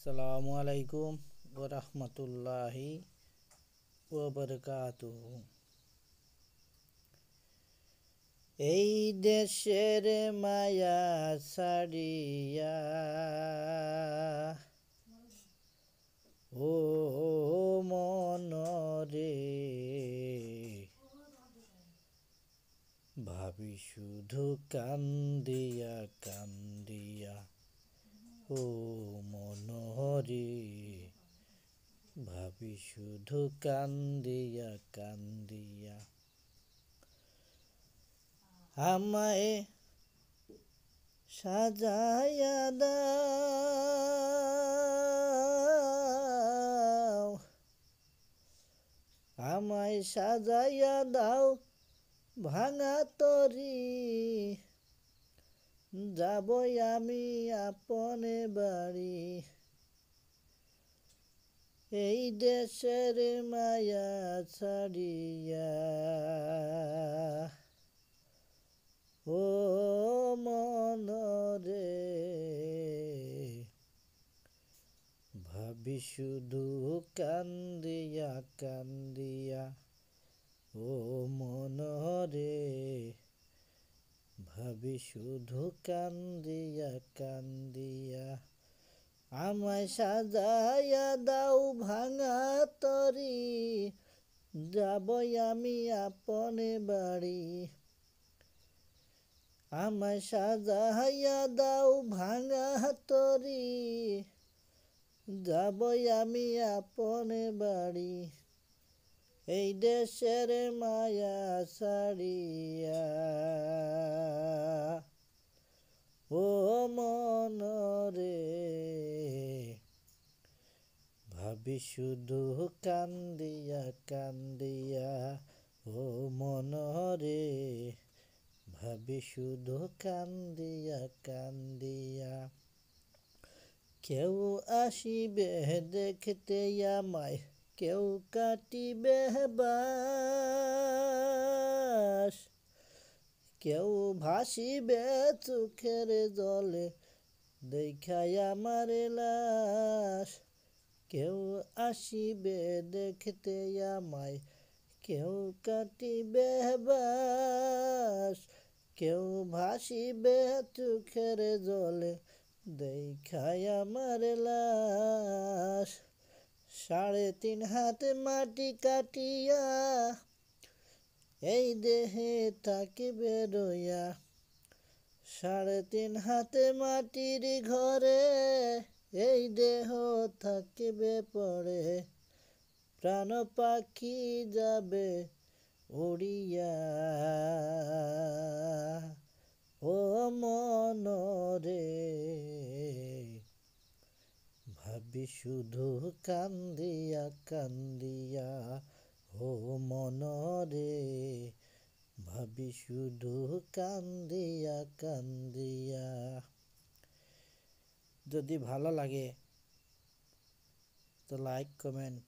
আসসালামু আলাইকুম ওয়া রাহমাতুল্লাহি ওয়া বারাকাতুহু। এই দেশের মায়া ছাড়িয়া ও মনরে ভাবি শুধু কান্দিয়া কান্দিয়া ও মনরে ভাবি শুধু কান্দিয়া কান্দিয়া। আমায় সাজাইয়া দাও, আমায় সাজাইয়া দাও ভাঙা তরি, যাবই আমি আপনে বাড়ি। এই দেশের মায়া ছাড়িয়া ও মনরে ভাবি শুধু কান্দিয়া কান্দিয়া ও মনরে ভাবি শুধু কান্দিয়া কান্দিয়া। আমায় সাজাইয়া দাও ভাঙা তরি, যাবই আমি আপনে বাড়ি। আমায় সাজাইয়া দাও ভাঙা তরি, যাবই আমি আপনে বাড়ি। এই দেশের মায়া ছাড়িয়া ও মনরে ভাবি শুধু কান্দিয়া কান্দিয়া ও মনরে ভাবি শুধু কান্দিয়া কান্দিয়া। কেউ আসিবে দেখতে আমায়, কেউ কাটিবে বাস, কেউ ভাসিবে চোখের জলে দেখায় আমার লাশ। কেউ আসিবে দেখতে আমায়, কেউ কাটিবে বাস, কেউ ভাসিবে চোখের জলে দেখায় আমার লাশ। 3.5 হাত মাটি কাটিয়া এই দেহে থাকিবে রইয়া, 3.5 হাত মাটির ঘরে এই দেহ থাকিবে পড়ে। প্রাণ পাখি যাবে উড়িয়া ও মনরে ভাবি শুধু কান্দিয়া কান্দিয়া ও মনরে ভাবি শুধু কান্দিয়া কান্দিয়া। যদি ভালো লাগে তো লাইক কমেন্ট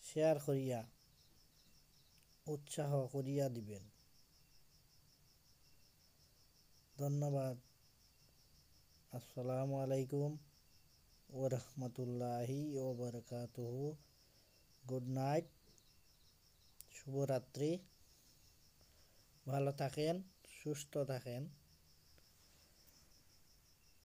শেয়ার করিয়া উৎসাহ করিয়া দিবেন। ধন্যবাদ। আসসালামু আলাইকুম ওয়া রাহমাতুল্লাহি ওয়া বারাকাতুহু। গুড নাইট, শুভরাত্রি। ভালো থাকেন, সুস্থ থাকেন।